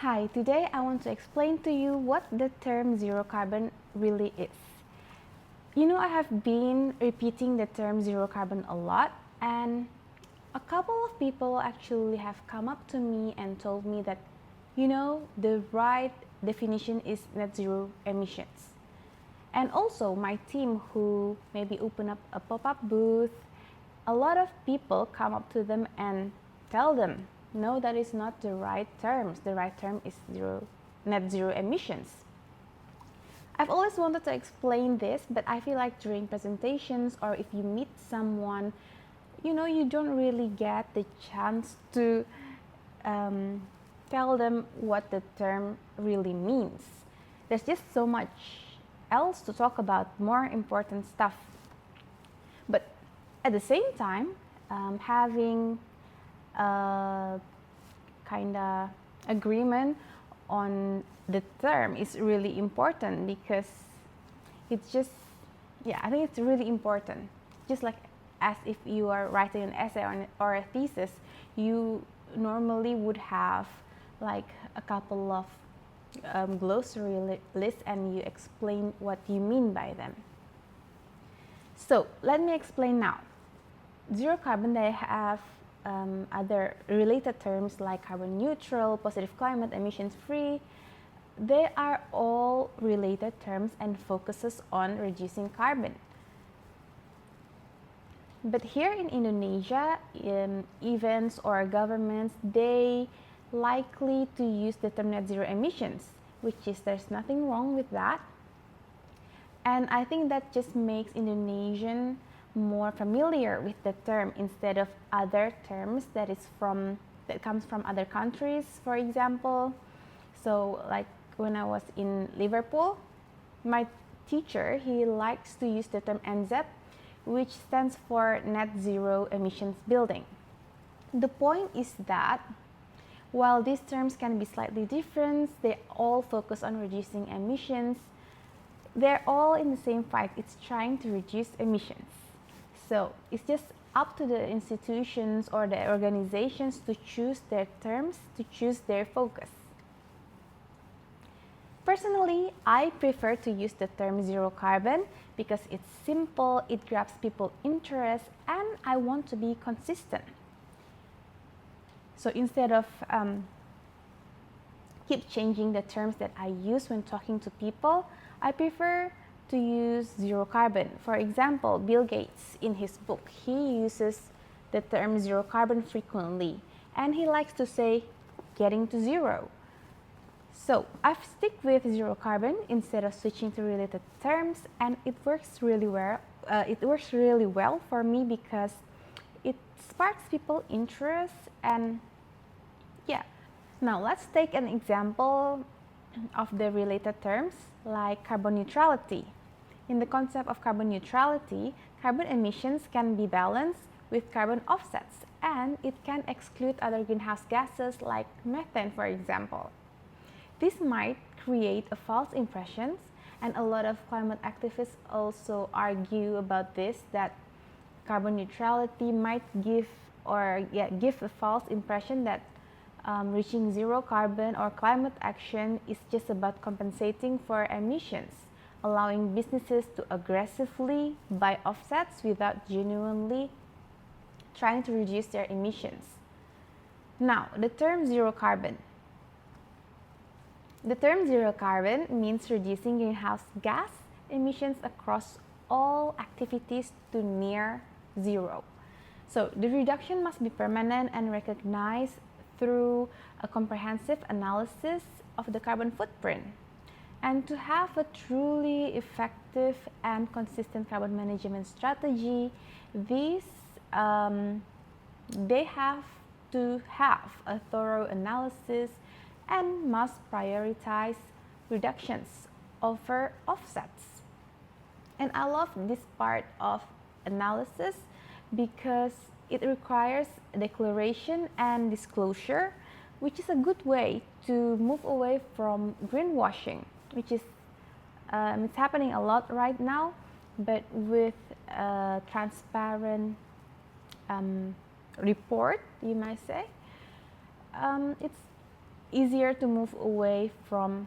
Hi, today I want to explain to you what the term zero carbon really is. I have been repeating the term zero carbon a lot, and a couple of people actually have come up to me and told me that, the right definition is net zero emissions. And also, my team who maybe open up a pop-up booth, a lot of people come up to them and tell them, no, that is not the right terms. The right term is net zero emissions. I've always wanted to explain this, but I feel like during presentations or if you meet someone, you don't really get the chance to tell them what the term really means. There's just so much else to talk about, more important stuff. But at the same time, having a kind of agreement on the term is really important because it's just, I think it's really important. Just like as if you are writing an essay or a thesis, you normally would have like a couple of glossary lists and you explain what you mean by them. So let me explain now. Zero carbon, they have other related terms like carbon neutral, positive climate, emissions free. They are all related terms and focuses on reducing carbon. But here in Indonesia, events or governments, they likely to use the term net zero emissions, which is there's nothing wrong with that. And I think that just makes Indonesian more familiar with the term instead of other terms that comes from other countries, for example. So like when I was in Liverpool, my teacher, he likes to use the term NZ, which stands for net zero emissions building. The point is that while these terms can be slightly different, they all focus on reducing emissions. They're all in the same fight. It's trying to reduce emissions. So it's just up to the institutions or the organizations to choose their terms, to choose their focus. Personally, I prefer to use the term zero carbon because it's simple, it grabs people's interest, and I want to be consistent. So instead of keep changing the terms that I use when talking to people, I prefer to use zero carbon. For example, Bill Gates, in his book, he uses the term zero carbon frequently, and he likes to say getting to zero. So I've stick with zero carbon instead of switching to related terms, and it works really well. For me because it sparks people's interest. And now let's take an example of the related terms like carbon neutrality. In the concept of carbon neutrality, carbon emissions can be balanced with carbon offsets, and it can exclude other greenhouse gases like methane, for example. This might create a false impression, and a lot of climate activists also argue about this, that carbon neutrality might give a false impression that reaching zero carbon or climate action is just about compensating for emissions, allowing businesses to aggressively buy offsets without genuinely trying to reduce their emissions. Now, the term zero carbon. The term zero carbon means reducing greenhouse gas emissions across all activities to near zero. So the reduction must be permanent and recognized through a comprehensive analysis of the carbon footprint. And to have a truly effective and consistent carbon management strategy, they have to have a thorough analysis and must prioritize reductions over offsets. And I love this part of analysis because it requires declaration and disclosure, which is a good way to move away from greenwashing, which is it's happening a lot right now, but with a transparent report, you might say, easier to move away from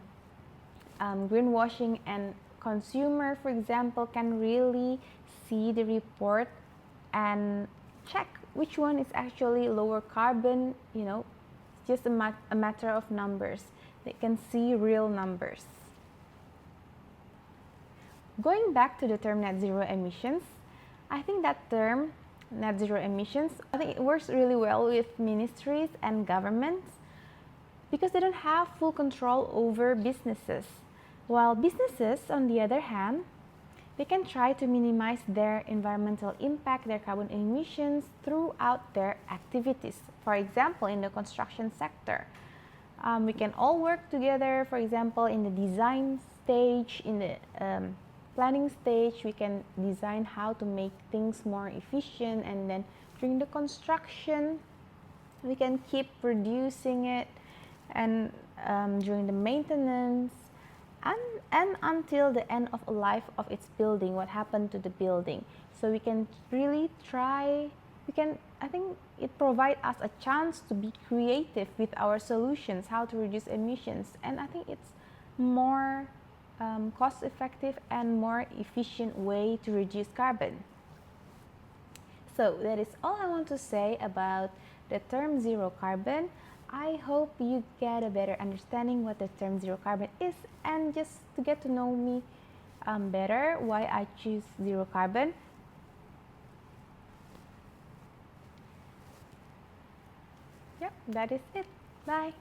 greenwashing, and consumer, for example, can really see the report and check which one is actually lower carbon. It's just a matter of numbers. They can see real numbers. Going back to the term net zero emissions, I think that term net zero emissions, I think it works really well with ministries and governments because they don't have full control over businesses. While businesses, on the other hand, they can try to minimize their environmental impact, their carbon emissions throughout their activities. For example, in the construction sector, we can all work together. For example, in the design stage, in the planning stage, we can design how to make things more efficient, and then during the construction, we can keep reducing it, and during the maintenance, and until the end of life of its building, what happened to the building. So we can really try, I think it provides us a chance to be creative with our solutions, how to reduce emissions, and I think it's more cost effective and more efficient way to reduce carbon. So that is all I want to say about the term zero carbon. I hope you get a better understanding what the term zero carbon is, and just to get to know me better, why I choose zero carbon. Yep, that is it. Bye.